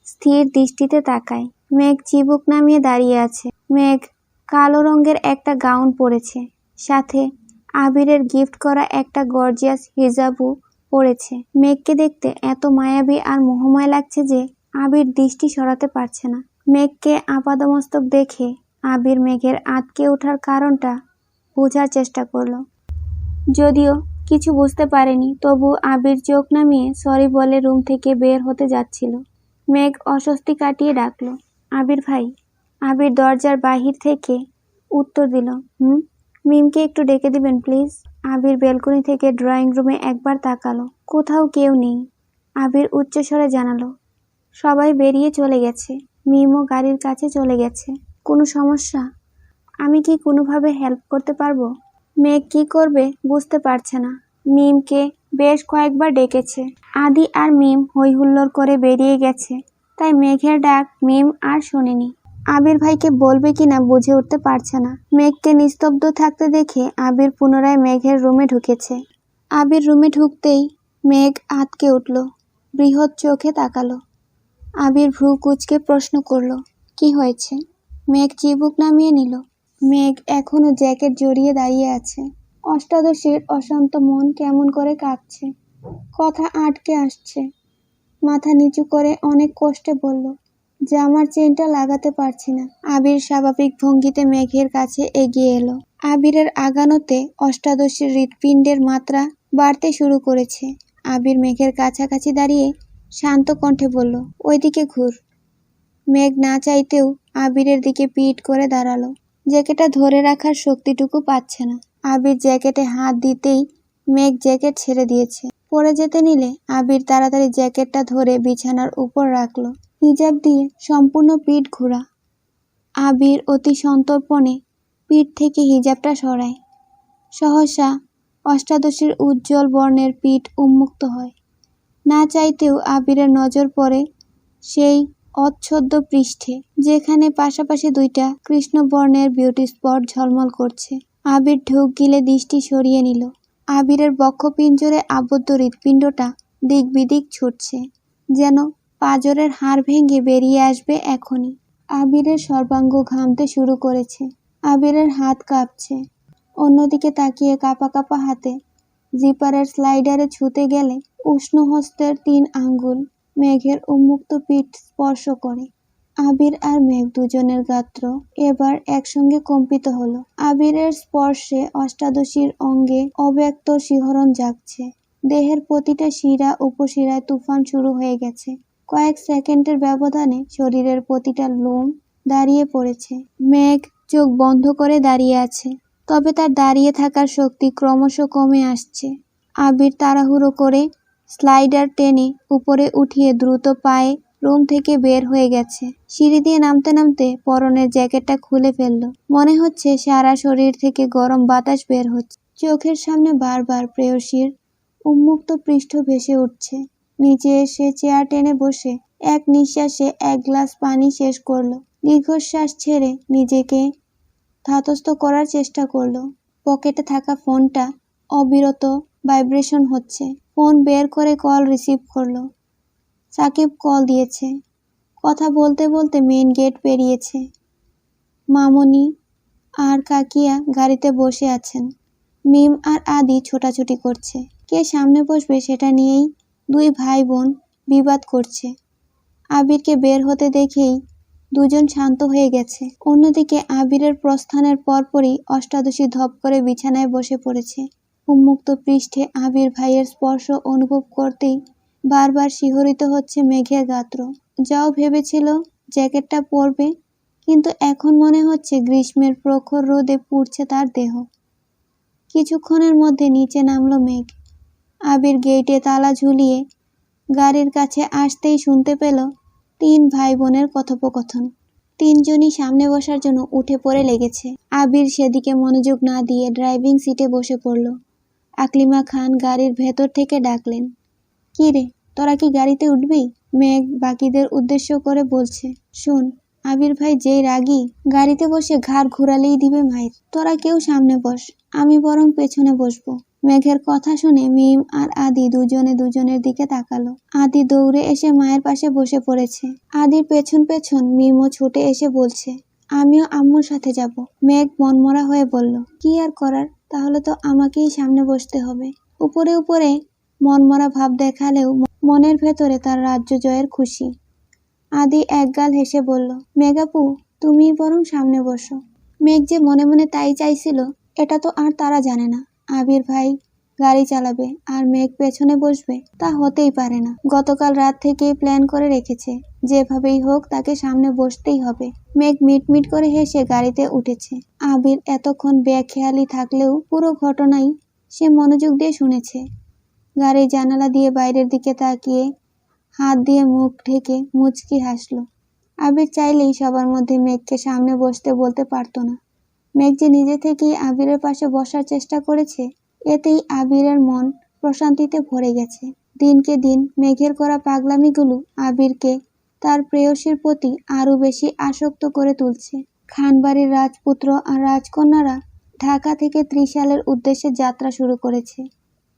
স্থির দৃষ্টিতে তাকায়। মেঘ চিবুক নামিয়ে দাঁড়িয়ে আছে। মেঘ কালো রঙের একটা গাউন পরেছে, সাথে আবিরের গিফট করা একটা গর্জিয়াস হিজাবও পরেছে। মেঘকে দেখতে এত মায়াবী আর মোহময় লাগছে যে আবির দৃষ্টি সরাতে পারছে না। মেঘকে আপাদমস্তক দেখে আবির মেঘের আঁতকে ওঠার কারণটা বোঝার চেষ্টা করলো। যদিও কিছু বুঝতে পারেনি, তবু আবির চোখ নামিয়ে সরি বলে রুম থেকে বের হতে যাচ্ছিল। মেঘ অস্বস্তি কাটিয়ে ডাকলো, আবির ভাই। আবির দরজার বাহির থেকে উত্তর দিল, মিমকে একটু ডেকে দিবেন প্লিজ। আবির বেলকনি থেকে ড্রয়িং রুমে একবার তাকালো, কোথাও কেউ নেই। আবির উচ্চস্বরে জানালো, সবাই বেরিয়ে চলে গেছে, মিমও গাড়ির কাছে চলে গেছে। কোনো সমস্যা? আমি কি কোনোভাবে হেল্প করতে পারবো? মেঘ কি করবে বুঝতে পারছে না। মিমকে বেশ কয়েকবার ডেকেছে, আদি আর মিম হইহুল্লোড় করে বেরিয়ে গেছে, তাই মেঘের ডাক মিম আর শোনেনি। আবির ভাইকে বলবে কিনা বুঝে উঠতে পারছে না। মেঘকে নিস্তব্ধ থাকতে দেখে আবির পুনরায় মেঘের রুমে ঢুকেছে। আবির রুমে ঢুকতেই মেঘ আঁতকে উঠল, বৃহৎ চোখে তাকালো। আবির ভ্রু কুঁচকে প্রশ্ন করলো, কি হয়েছে? মেঘ চিবুক নামিয়ে নিল। মেঘ এখনো জ্যাকেট জড়িয়ে দাঁড়িয়ে আছে। অষ্টাদশীর অশান্ত মন কেমন করে কাঁপছে, কথা আটকে আসছে। মাথা নিচু করে অনেক কষ্টে বলল, জামার চেনটা লাগাতে পারছি না। আবির স্বাভাবিক ভঙ্গিতে মেঘের কাছে এগিয়ে এলো। আবিরের আগানোতে অষ্টাদশীর হৃৎপিণ্ডের মাত্রা বাড়তে শুরু করেছে। আবির মেঘের কাছাকাছি দাঁড়িয়ে শান্ত কণ্ঠে বলল, ওইদিকে ঘুর। মেঘ না চাইতেও আবিরের দিকে পিঠ করে দাঁড়ালো। জ্যাকেটটা ধরে রাখার শক্তিটুকু পাচ্ছে না। আবির জ্যাকেটে হাত দিতেই মেঘ জ্যাকেট ছেড়ে দিয়েছে। পরে যেতে নিলে আবির তাড়াতাড়ি জ্যাকেটটা ধরে বিছানার উপর রাখলো। হিজাব দিয়ে সম্পূর্ণ পিঠ ঘোরা। আবির অতি সন্তর্পণে পিঠ থেকে হিজাবটা সরায়। সহসা অষ্টাদশীর উজ্জ্বল বর্ণের পিঠ উন্মুক্ত হয়। না চাইতেও আবিরের নজর পড়ে সেই অচ্ছদ্য পৃষ্ঠে, যেখানে পাশাপাশি দুইটা কৃষ্ণবর্ণের বিউটি স্পট ঝলমল করছে। আবির ঢোক গিলে দৃষ্টি সরিয়ে নিল। আবিরের বক্ষপিঞ্জরে আবদ্ধ হৃৎপিণ্ডটা দিক বিদিক ছুটছে, যেন পাঁজরের হাড় ভেঙে বেরিয়ে আসবে এখনই। আবিরের সর্বাঙ্গ ঘামতে শুরু করেছে। আবিরের হাত কাঁপছে। অন্যদিকে তাকিয়ে কাঁপা কাঁপা হাতে জিপারের স্লাইডারে ছুতে গেলে উষ্ণ হস্তের 3 আঙ্গুল মেঘের উন্মুক্ত পিঠ স্পর্শ করে। আবির আর মেঘ দুজনের গাত্র এবার একসঙ্গে কম্পিত হলো। আবিরের স্পর্শে অষ্টাদশীর অঙ্গে অব্যক্ত শিহরণ জাগছে। দেহের প্রতিটা শিরা উপশিরায় তুফান শুরু হয়ে গেছে। কয়েক সেকেন্ডের ব্যবধানে শরীরের প্রতিটা লোম দাঁড়িয়ে পড়েছে। মেঘ চোখ বন্ধ করে দাঁড়িয়ে আছে, তবে তার দাঁড়িয়ে থাকার শক্তি ক্রমশ কমে আসছে। আবির তাড়াহুড়ো করে স্লাইডার টেনে উপরে উঠিয়ে দ্রুত পায়ে রুম থেকে বের হয়ে গেছে। সিঁড়ি দিয়ে নামতে নামতে পরনের জ্যাকেটটা খুলে ফেলল। মনে হচ্ছে সারা শরীর থেকে গরম বাতাস বের হচ্ছে। চোখের সামনে বারবার প্রেয়সীর উন্মুক্ত পৃষ্ঠ ভেসে উঠছে। নিচে এসে চেয়ার টেনে বসে এক নিঃশ্বাসে 1 গ্লাস পানি শেষ করলো। দীর্ঘশ্বাস ছেড়ে নিজেকে ধাতস্থ করার চেষ্টা করলো। পকেটে থাকা ফোনটা অবিরত ভাইব্রেশন হচ্ছে। ফোন বের করে কল রিসিভ করলো। সাকিব কল দিয়েছে। কথা বলতে বলতে মেইন গেট পেরিয়েছে। মামনি আর কাকিয়া গাড়িতে বসে আছেন। মিম আর আদি ছোটাছুটি করছে। কে সামনে বসবে সেটা নিয়েই 2 ভাই বোন বিবাদ করছে। আবিরকে বের হতে দেখেই দুজন শান্ত হয়ে গেছে। অন্যদিকে আবিরের প্রস্থানের পরপরই অষ্টাদশী ধপ করে বিছানায় বসে পড়েছে। উন্মুক্ত পৃষ্ঠে আবির ভাইয়ের স্পর্শ অনুভব করতেই বারবার শিহরিত হচ্ছে মেঘের গাত্র। যাও ভেবেছিল জ্যাকেটটা পরবে, কিন্তু এখন মনে হচ্ছে গ্রীষ্মের প্রখর রোদে পুড়ছে তার দেহ। কিছুক্ষণের মধ্যে নিচে নামলো মেঘ। আবির গেইটে তালা ঝুলিয়ে গাড়ির কাছে আসতেই শুনতে পেল 3 ভাই বোনের কথোপকথন। 3 জনই সামনে বসার জন্য উঠে পড়ে লেগেছে। আবির সেদিকে মনোযোগ না দিয়ে ড্রাইভিং সিটে বসে পড়ল। আকলিমা খান গাড়ির ভেতর থেকে ডাকলেন, কি রে, তোরা কি গাড়িতে উঠবি? মেঘ বাকিদের উদ্দেশ্য করে বলছে, শোন, আবির ভাই যেই রাগী, গাড়িতে বসে ঘাড় ঘুরালেই দিবে মাইর। তোরা কেউ সামনে বস, আমি বরং পেছনে বসবো। মেঘের কথা শুনে মিম আর আদি দুজনে দুজনের দিকে তাকালো। আদি দৌড়ে এসে মায়ের পাশে বসে পড়েছে। আদির পেছন পেছন মিমও ছুটে এসে বলছে, আমিও আম্মুর সাথে যাব। মেঘ মনমরা হয়ে বলল, কি আর করার, তাহলে তো আমাকেই সামনে বসতে হবে। উপরে উপরে মনমরা ভাব দেখালেও মনের ভেতরে তার রাজ্য জয়ের খুশি। আদি একগাল হেসে বলল, মেঘাপু, তুমিই বরং সামনে বসো। মেঘ যে মনে মনে তাই চাইছিল এটা তো আর তারা জানে না। আবির ভাই গাড়ি চালাবে আর মেঘ পেছনে বসবে, তা হতেই পারে না। গতকাল রাত থেকেই প্ল্যান করে রেখেছে, যেভাবেই হোক তাকে সামনে বসতেই হবে। মেঘ মিটমিট করে হেসে গাড়িতে উঠেছে। আবির এতক্ষণ বেখেয়ালি থাকলেও পুরো ঘটনাই সে মনোযোগ দিয়ে শুনেছে। গাড়ির জানালা দিয়ে বাইরের দিকে তাকিয়ে হাত দিয়ে মুখ ঢেকে মুচকি হাসলো। আবির চাইলেই সবার মধ্যে মেঘকে সামনে বসতে বলতে পারতো না। মেঘ যে নিজে থেকেই আবিরের পাশে বসার চেষ্টা করেছে, এতেই আবিরের মন প্রশান্তিতে ভরে গেছে। দিনকে দিন মেঘের করা পাগলামিগুলো আবিরকে তার প্রেয়সীর প্রতি আরো বেশি আসক্ত করে তুলছে। খানবাড়ির রাজপুত্র আর রাজকন্যারা ঢাকা থেকে ত্রিশালের উদ্দেশ্যে যাত্রা শুরু করেছে।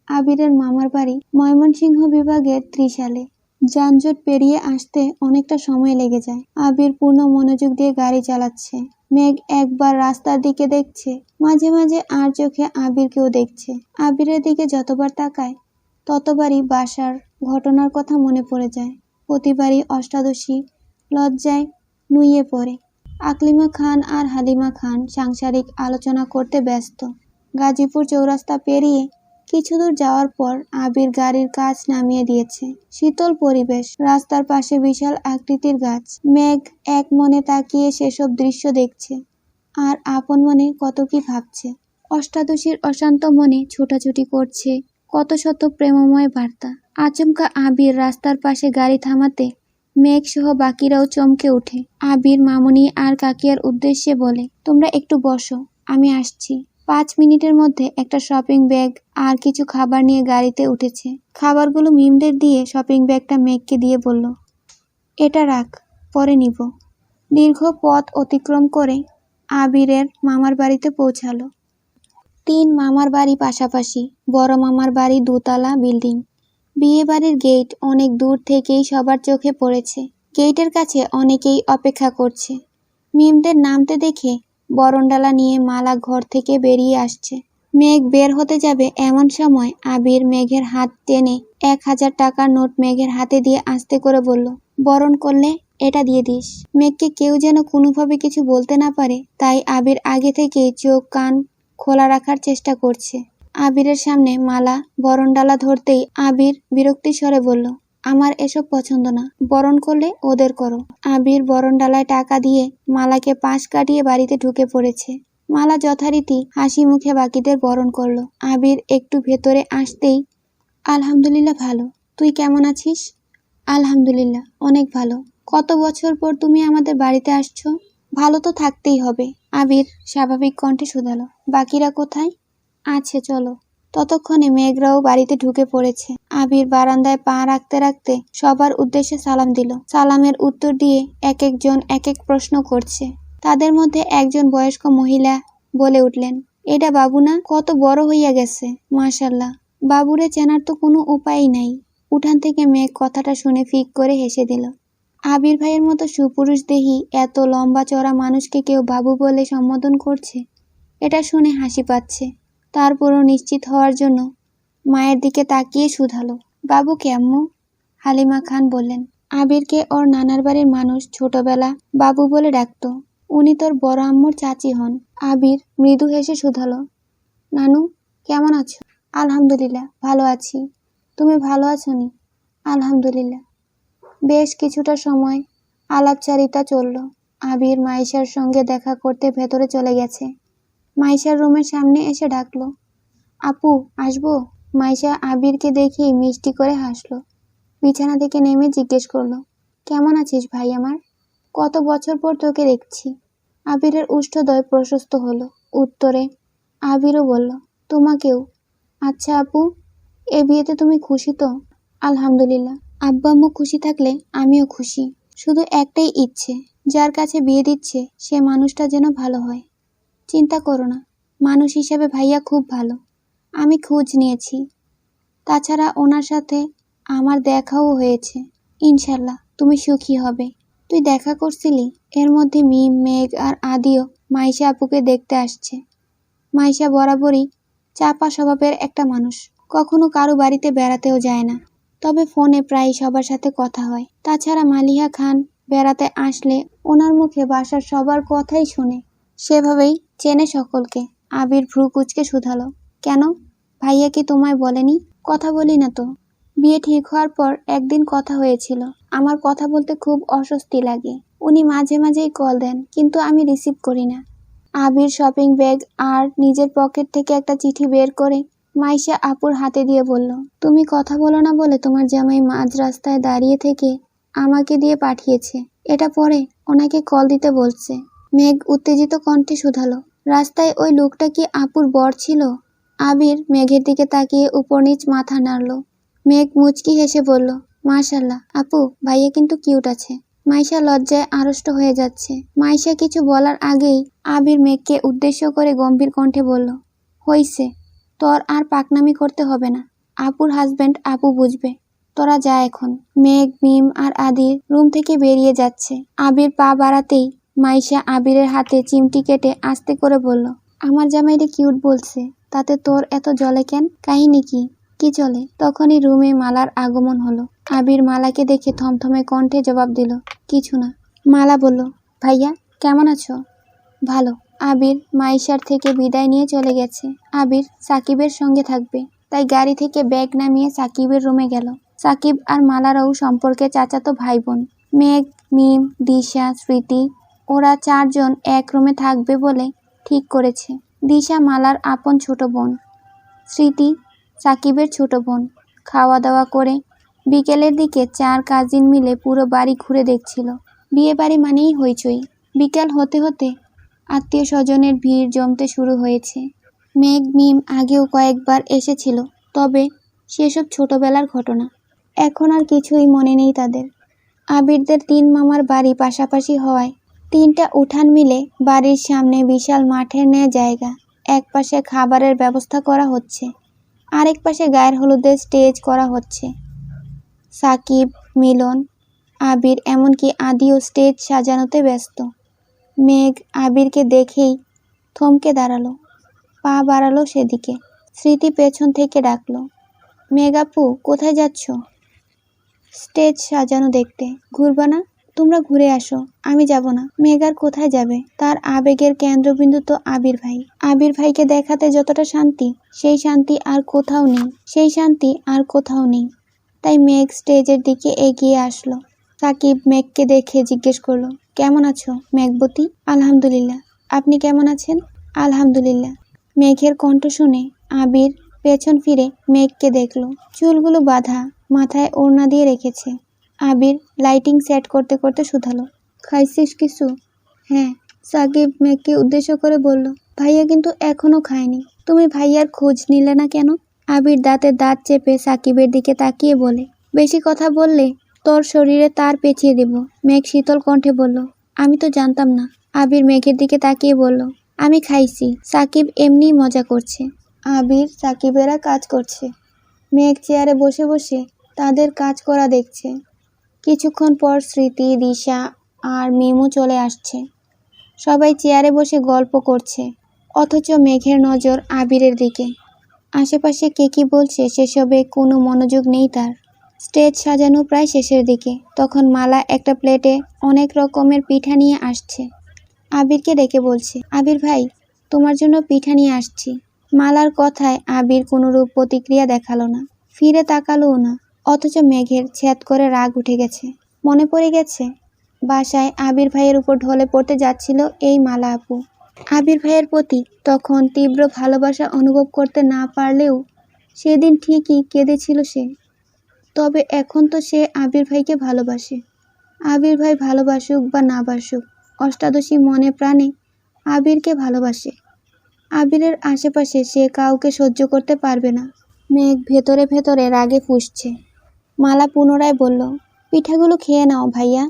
আবিরের মামার বাড়ি ময়মনসিংহ বিভাগের ত্রিশালে। যানজট পেরিয়ে আসতে অনেকটা সময় লেগে যায়। আবির পূর্ণ মনোযোগ দিয়ে গাড়ি চালাচ্ছে। মেঘ একবার রাস্তার দিকে দেখছে, মাঝে মাঝে আর চোখে আবিরকেও দেখছে। আবিরের দিকে যতবার তাকায় ততবারই বাসার ঘটনার কথা মনে পড়ে যায়। প্রতিবারই অষ্টাদশী লজ্জায় নুয়ে পড়ে। আকলিমা খান আর হালিমা খান সাংসারিক আলোচনা করতে ব্যস্ত। গাজীপুর চৌরাস্তা পেরিয়ে কিছু দূর যাওয়ার পর আবির গাড়ির কাঁচ নামিয়ে দিয়েছে। শীতল পরিবেশ, রাস্তার পাশে বিশাল আকৃতির গাছ। মেঘ এক মনে তাকিয়ে সেসব দৃশ্য দেখছে আর আপন মনে কত কি ভাবছে। অষ্টাদশীর অশান্ত মনে ছোটাছুটি করছে কত শত প্রেমময় বার্তা। আচমকা আবির রাস্তার পাশে গাড়ি থামাতে মেঘ সহ বাকিরাও চমকে ওঠে। আবির মামুনি আর কাকিয়ার উদ্দেশ্যে বলে, তোমরা একটু বসো, আমি আসছি। 5 মিনিটের মধ্যে একটা শপিং ব্যাগ আর কিছু খাবার নিয়ে গাড়িতে উঠেছে। খাবারগুলো মিমদের দিয়ে শপিং ব্যাগটা মেঘকে দিয়ে বলল, এটা রাখ, পরে নিব। দীর্ঘ পথ অতিক্রম করে আবিরের মামার বাড়িতে পৌঁছালো। 3 মামার বাড়ি পাশাপাশি, বড় মামার বাড়ি 2 তলা বিল্ডিং। বিয়ে বাড়ির গেট অনেক দূর থেকেই সবার চোখে পড়েছে। গেটের কাছে অনেকেই অপেক্ষা করছে। মিমদের নামতে দেখে বরণডালা নিয়ে মালা ঘর থেকে বেরিয়ে আসছে। মেঘ বের হতে যাবে এমন সময় আবির মেঘের হাত টেনে 1000 টাকার নোট মেঘের হাতে দিয়ে আস্তে করে বলল, বরণ করলে এটা দিয়ে দিস। মেঘকে কেউ যেন কোনোভাবে কিছু বলতে না পারে, তাই আবির আগে থেকেই চোখ কান খোলা রাখার চেষ্টা করছে। আবিরের সামনে মালা বরণডালা ধরতেই আবির বিরক্তির স্বরে বলল, আমার এসব পছন্দ না, বরণ করলে ওদের করো। আবির বরণডালায় টাকা দিয়ে মালাকে পাশ কাটিয়ে বাড়িতে ঢুকে পড়েছে। মালা যথারীতি হাসি মুখে বাকিদের বরণ করলো। আবির একটু ভেতরে আসতেই, আলহামদুলিল্লাহ ভালো, তুই কেমন আছিস? আলহামদুলিল্লাহ অনেক ভালো। কত বছর পর তুমি আমাদের বাড়িতে আসছো? ভালো তো থাকতেই হবে। আবির স্বাভাবিক কণ্ঠে শুধালো, বাকিরা কোথায়? আছে, চলো। ততক্ষণে মেঘরাও বাড়িতে ঢুকে পড়েছে। আবির বারান্দায় পা রাখতে রাখতে সবার উদ্দেশ্যে সালাম দিল। সালামের উত্তর দিয়ে এক একজন এক এক প্রশ্ন করছে। তাদের মধ্যে একজন বয়স্ক মহিলা বলে উঠলেন, এটা বাবু না? কত বড় হইয়া গেছে, মাশাল্লাহ। বাবুরে চেনার তো কোনো উপায়ই নাই। উঠান থেকে মেঘ কথাটা শুনে ফিক করে হেসে দিল। আবির ভাইয়ের মতো সুপুরুষ দেহি এত লম্বা চড়া মানুষকে কেউ বাবু বলে সম্বোধন করছে, এটা শুনে হাসি পাচ্ছে। তারপরও নিশ্চিত হওয়ার জন্য মায়ের দিকে তাকিয়ে শুধালো, বাবু কে আম্মু? হালিমা খান বললেন, আবিরকে ওর নানার বাড়ির মানুষ ছোটবেলা বাবু বলে ডাকতো। উনি তোর বড় আম্মুর চাচি হন। আবির মৃদু হেসে শুধালো, নানু কেমন আছো? আলহামদুলিল্লাহ ভালো আছি। তুমি ভালো আছো নি? আলহামদুলিল্লাহ। বেশ কিছুটা সময় আলাপচারিতা চলল। আবির মাইশার সঙ্গে দেখা করতে ভেতরে চলে গেছে। মাইশার রুমের সামনে এসে ডাকলো, আপু আসবো? মাইশা আবিরকে দেখেই মিষ্টি করে হাসলো। বিছানা থেকে নেমে জিজ্ঞেস করলো, কেমন আছিস ভাই আমার? কত বছর পর তোকে দেখছি। আবিরের উষ্ঠদয় প্রশস্ত হলো। উত্তরে আবিরও বলল, তোমাকেও। আচ্ছা আপু, এ বিয়েতে তুমি খুশি তো? আলহামদুলিল্লাহ, আব্বা আম্মু খুশি থাকলে আমিও খুশি। শুধু একটাই ইচ্ছে, যার কাছে বিয়ে দিচ্ছে সে মানুষটা যেন ভালো হয়। চিন্তা করো না, মানুষ হিসেবে ভাইয়া খুব ভালো। আমি খোঁজ নিয়েছি, তাছাড়া ওনার সাথে আমার দেখাও হয়েছে। ইনশাল্লাহ তুমি সুখী হবে। তুই দেখা করছিলি? এর মধ্যে মিম, মেঘ আর আদিও মাইশা আপুকে দেখতে আসছে। মাইশা বরাবরই চাপা স্বভাবের একটা মানুষ, কখনো কারো বাড়িতে বেড়াতেও যায় না, তবে ফোনে প্রায় সবার সাথে কথা হয়। তাছাড়া মালিহা খান বেড়াতে আসলে ওনার মুখে বাসার সবার কথাই শোনে, সেভাবেই চেনে সকলকে। আবির ভ্রু কুঁচকে শুধালো, কেন, ভাইয়া কি তোমায় বলেনি? কথা বলি না তো। বিয়ে ঠিক হওয়ার পর একদিন কথা হয়েছিল। আমার কথা বলতে খুব অস্বস্তি লাগে। উনি মাঝে মাঝেই কল দেন, কিন্তু আমি রিসিভ করি না। আবির শপিং ব্যাগ আর নিজের পকেট থেকে একটা চিঠি বের করে মাইশা আপুর হাতে দিয়ে বলল, তুমি কথা বলো না বলে তোমার জামাই মাঝ রাস্তায় দাঁড়িয়ে থেকে আমাকে দিয়ে পাঠিয়েছে। এটা পরে ওনাকে কল দিতে বলছে। মেঘ উত্তেজিত কণ্ঠে শুধালো, রাস্তায় ওই লোকটা কি আপুর বর ছিল? আবির মেঘের দিকে তাকিয়ে উপর নিচ মাথা নাড়ল। মেঘ মুচকি হেসে বলল, মাশাল্লাহ আপু, ভাইয়া কিন্তু কিউট আছে। মাইশা লজ্জায় আড়ষ্ট হয়ে যাচ্ছে। মাইশা কিছু বলার আগেই আবির মেঘকে উদ্দেশ্য করে গম্ভীর কণ্ঠে বলল, হইছে, তোর আর পাকনামি করতে হবে না। আপুর হাজবেন্ড আপু বুঝবে, তোরা যা এখন। মেঘ, মিম আর আদির রুম থেকে বেরিয়ে যাচ্ছে। আবির পা বাড়াতেই মাইশা আবিরের হাতে চিমটি কেটে আস্তে করে বলল, আমার জামাইরে কিউট বলছে, তাতে তোর এত জ্বলে কেন? কাহিনী কি? কি চলে? তখনই রুমে মালার আগমন হলো। আবির মালাকে দেখে থমথমে কণ্ঠে জবাব দিল, কিছু না। মালা বলল, ভাইয়া কেমন আছো? ভালো। আবির মাইশার থেকে বিদায় নিয়ে চলে গেছে। আবির সাকিবের সঙ্গে থাকবে, তাই গাড়ি থেকে ব্যাগ নামিয়ে সাকিবের রুমে গেল। সাকিব আর মালারাও সম্পর্কে চাচাতো ভাই বোন। মেঘ, মিম, দিশা, স্মৃতি ওরা 4 জন এক রুমে থাকবে বলে ঠিক করেছে। দিশা মালার আপন ছোট বোন, স্মৃতি সাকিবের ছোট বোন। খাওয়া দাওয়া করে বিকেলের দিকে 4 কাজিন মিলে পুরো বাড়ি ঘুরে দেখছিল। বিয়ে বাড়ি মানেই হইচই। বিকেল হতে হতে আত্মীয় স্বজনের ভিড় জমতে শুরু হয়েছে। মেঘ মিম আগেও কয়েকবার এসেছিল, তবে সেসব ছোটবেলার ঘটনা। এখন আর কিছুই মনে নেই তাদের। আবিরদের 3 মামার বাড়ি পাশাপাশি হওয়ায় 3টা উঠান মিলে বাড়ির সামনে বিশাল মাঠের ন্যায় জায়গা। এক পাশে খাবারের ব্যবস্থা করা হচ্ছে, আরেক পাশে গায়ের হলুদের স্টেজ করা হচ্ছে। সাকিব, মিলন, আবির এমনকি আদিও স্টেজ সাজানোতে ব্যস্ত। মেঘ আবিরকে দেখেই থমকে দাঁড়ালো, পা বাড়ালো সেদিকে। স্মৃতি পেছন থেকে ডাকলো, মেঘ আপু কোথায় যাচ্ছ? স্টেজ সাজানো দেখতে। ঘুরবা না? তোমরা ঘুরে আসো, আমি যাব না। মেঘ আর কোথায় যাবে? তার আবেগের কেন্দ্রবিন্দু তো আবির ভাই। আবির ভাইকে দেখাতে যতটা শান্তি, সেই শান্তি আর কোথাও নেই। তাই মেঘ স্টেজের দিকে এগিয়ে আসলো। সাকিব মেঘকে দেখে জিজ্ঞেস করলো, কেমন আছো মেঘবতী? আলহামদুলিল্লাহ। আপনি কেমন আছেন? আলহামদুলিল্লাহ। মেঘের কণ্ঠ শুনে আবির পেছন ফিরে মেঘকে দেখলো। চুলগুলো বাঁধা, মাথায় ওড়না দিয়ে রেখেছে। আবির লাইটিং সেট করতে করতে শুধালো, খাইছিস কিছু? হ্যাঁ। সাকিব মেঘকে উদ্দেশ্য করে বলল, ভাইয়া কিন্তু এখনো খায়নি। তুমি ভাইয়ার খোঁজ নিলে না কেন? আবির দাঁতে দাঁত চেপে সাকিবের দিকে তাকিয়ে বলে, বেশি কথা বললে তোর শরীরে তার পেঁচিয়ে দেব। মেঘ শীতল কণ্ঠে বলল, আমি তো জানতাম না। আবির মেঘের দিকে তাকিয়ে বলল, আমি খাইছি। সাকিব এমনিই মজা করছে। আবির সাকিবেরা কাজ করছে। মেঘ চেয়ারে বসে বসে তাদের কাজ করা দেখছে। কিছুক্ষণ পর স্মৃতি, দিশা আর মিমু চলে আসছে। সবাই চেয়ারে বসে গল্প করছে, অথচ মেঘের নজর আবিরের দিকে। আশেপাশে কে কি বলছে সেসবে কোনো মনোযোগ নেই তার। স্টেজ সাজানো প্রায় শেষের দিকে। তখন মালা একটা প্লেটে অনেক রকমের পিঠা নিয়ে আসছে। আবিরকে ডেকে বলছে, আবির ভাই তোমার জন্য পিঠা নিয়ে আসছি। মালার কথায় আবির কোনোরূপ প্রতিক্রিয়া দেখালো না, ফিরে তাকালোও না। অথচ মেঘের ছ্যাদ করে রাগ উঠে গেছে। মনে পড়ে গেছে বাসায় আবির ভাইয়ের উপর ঢলে পড়তে যাচ্ছিল এই মালা আপু। আবির ভাইয়ের প্রতি তখন তীব্র ভালোবাসা অনুভব করতে না পারলেও সেদিন ঠিকই কেঁদেছিল সে। তবে এখন তো সে আবির ভাইকে ভালোবাসে। আবির ভাই ভালোবাসুক বা না বাসুক, অষ্টাদশী মনে প্রাণে আবিরকে ভালোবাসে। আবিরের আশেপাশে সে কাউকে সহ্য করতে পারবে না। মেঘ ভেতরে ভেতরে রাগে ফুঁসছে। মালা পুনরায় বলল, পিঠাগুলো খেয়ে নাও ভাইয়া।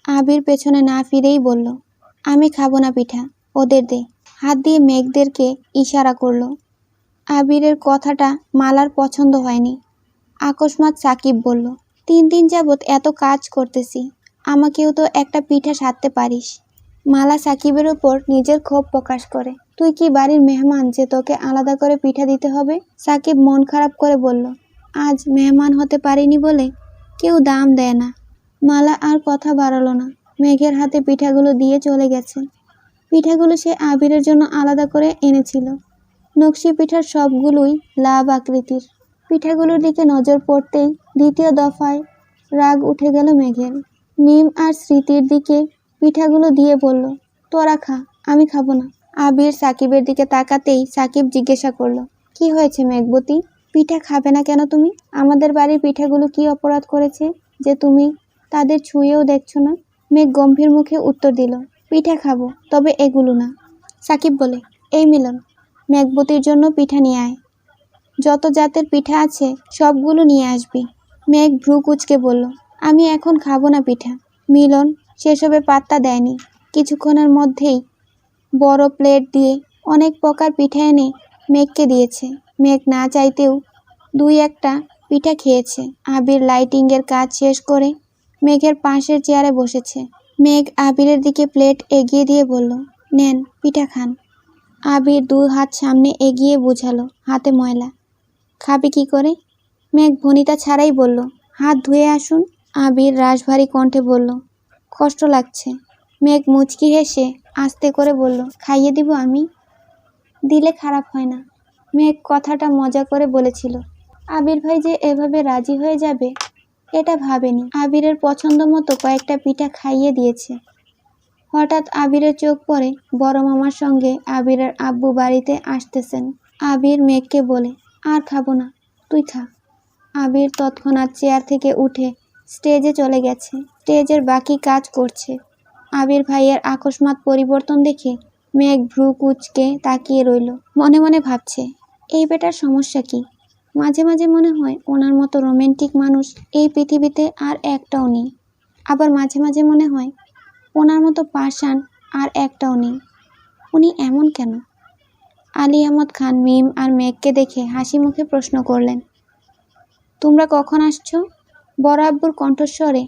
আবির পেছনে না ফিরেই বলল, আমি খাবো না পিঠা, ওদের দে। হাত দিয়ে মেঘদেরকে ইশারা করলো। আবিরের কথাটা মালার পছন্দ হয়নি। আকস্মাৎ সাকিব বলল, 3 দিন যাবৎ এত কাজ করতেছি, আমাকেও তো একটা পিঠা সাধতে পারিস। মালা সাকিবের উপর নিজের ক্ষোভ প্রকাশ করে, তুই কি বাড়ির মেহমান যে তোকে আলাদা করে পিঠা দিতে হবে? সাকিব মন খারাপ করে বলল, আজ মেহমান হতে পারিনি বলে কেউ দাম দেয় না। মালা আর কথা বাড়ালো না, মেঘের হাতে পিঠাগুলো দিয়ে চলে গেছে। পিঠাগুলো সে আবিরের জন্য আলাদা করে এনেছিল। নকশি পিঠার সবগুলোই লাভ আকৃতির। পিঠাগুলোর দিকে নজর পড়তেই দ্বিতীয় দফায় রাগ উঠে গেল মেঘের। মিম আর স্মৃতির দিকে পিঠাগুলো দিয়ে বলল, তোরা খা, আমি খাবো না। আবির সাকিবের দিকে তাকাতেই সাকিব জিজ্ঞাসা করলো, কি হয়েছে মেঘবতী? পিঠা খাবে না কেন তুমি? আমাদের বাড়ির পিঠাগুলো কি অপরাধ করেছে যে তুমি তাদের ছুঁয়েও দেখছো না? মেঘ গম্ভীর মুখে উত্তর দিল, পিঠা খাবো, তবে এগুলো না। সাকিব বলে, এই মিলন, মেঘবতীর জন্য পিঠা নিয়ে আয়। যত জাতের পিঠা আছে সবগুলো নিয়ে আসবি। মেঘ ভ্রু কুঁচকে বলল, আমি এখন খাবো না পিঠা। মিলন সেসবে পাত্তা দেয়নি। কিছুক্ষণের মধ্যেই বড় প্লেট দিয়ে অনেক প্রকার পিঠা এনে মেঘকে দিয়েছে। মেঘ না চাইতেও 2-1টা পিঠা খেয়েছে। আবির লাইটিংয়ের কাজ শেষ করে মেঘের পাশের চেয়ারে বসেছে। মেঘ আবিরের দিকে প্লেট এগিয়ে দিয়ে বলল, নেন পিঠা খান। আবির 2 হাত সামনে এগিয়ে বুঝালো, হাতে ময়লা। খাবে কি করে? মেঘ ভনিতা ছাড়াই বলল, হাত ধুয়ে আসুন। আবির রাশভারী কণ্ঠে বলল, কষ্ট লাগছে। মেঘ মুচকি হেসে আস্তে করে বলল, খাইয়ে দিব আমি? দিলে খারাপ হয় না। মেঘ কথাটা মজা করে বলেছিল। আবির ভাই যে এভাবে রাজি হয়ে যাবে এটা ভাবেনি। আবিরের পছন্দ মতো কয়েকটা পিঠা খাইয়ে দিয়েছে। হঠাৎ আবিরের চোখ পড়ে বড় মামার সঙ্গে আবিরের আব্বু বাড়িতে আসতেছেন। আবির মেঘকে বলে, আর খাবো না, তুই খা। আবির তৎক্ষণাৎ চেয়ার থেকে উঠে স্টেজে চলে গেছে। স্টেজের বাকি কাজ করছে। আবির ভাইয়ের আকস্মাৎ পরিবর্তন দেখে মেঘ ভ্রু কুঁচকে তাকিয়ে রইল। মনে মনে ভাবছে, এই বেটার সমস্যা কি? মাঝে মাঝে মনে হয় ওনার মতো রোমান্টিক মানুষ এই পৃথিবীতে আর একটাও নেই। আবার মাঝে মাঝে মনে হয় ওনার মতো পাষাণ আর একটাও নেই। উনি এমন কেন? আলী আহমদ খান মিম আর মেঘকে দেখে হাসি মুখে প্রশ্ন করলেন, তোমরা কখন আসছো? বড় আব্বুর কণ্ঠস্বরে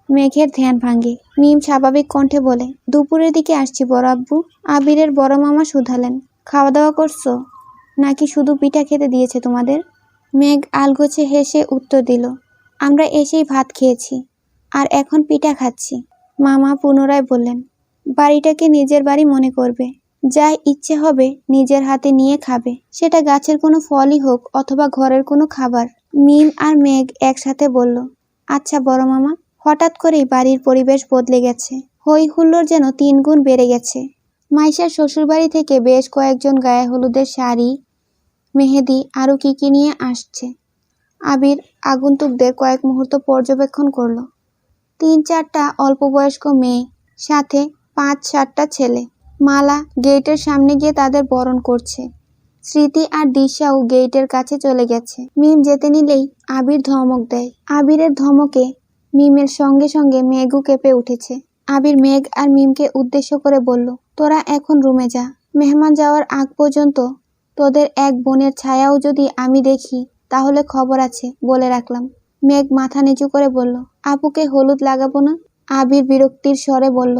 মেঘের ধ্যান ভাঙে। মিম স্বাভাবিক কণ্ঠে বলে, দুপুরের দিকে আসছি বড় আব্বু। আবিরের বড় মামা শুধালেন, খাওয়া দাওয়া করছো নাকি শুধু পিঠা খেতে দিয়েছে তোমাদের? মেঘ আলগোছে হেসে উত্তর দিল, আমরা এসেই ভাত খেয়েছি আর এখন পিঠা খাচ্ছি। মামা পুনরায় বললেন, বাড়িটাকে নিজের বাড়ি মনে করবে, যা ইচ্ছে হবে নিজের হাতে নিয়ে খাবে, সেটা গাছের কোনো ফলই হোক অথবা ঘরের কোনো খাবার। মিম আর মেঘ একসাথে বলল, আচ্ছা বড় মামা। হঠাৎ করেই বাড়ির পরিবেশ বদলে গেছে। হই হুল্লোড় যেন 3 গুণ বেড়ে গেছে। মাইশার শ্বশুরবাড়ি থেকে বেশ কয়েকজন গায়ে হলুদের শাড়ি, মেহেদি আরও কি নিয়ে আসছে। আবির আগন্তুকদের কয়েক মুহূর্ত পর্যবেক্ষণ করল। 3-4টা অল্প বয়স্ক মেয়ে, সাথে 5-7টা ছেলে। মালা গেটের সামনে গিয়ে তাদের বরণ করছে। স্মৃতি আর দিশাও গেটের কাছে চলে গেছে। মিম যেতে নিলেই আবির ধমক দেয়। আবিরের ধমকে মিমের সঙ্গে সঙ্গে মেঘও কেঁপে উঠেছে। আবির মেঘ আর মিমকে উদ্দেশ্য করে বলল, তোরা এখন রুমে যা। মেহমান যাওয়ার আগ পর্যন্ত তোদের এক বোনের ছায়াও যদি আমি দেখি তাহলে খবর আছে, বলে রাখলাম। মেঘ মাথা নিচু করে বলল, আপুকে হলুদ লাগাবো না? আবির বিরক্তির স্বরে বলল,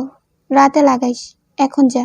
রাতে লাগাইস, এখন যা।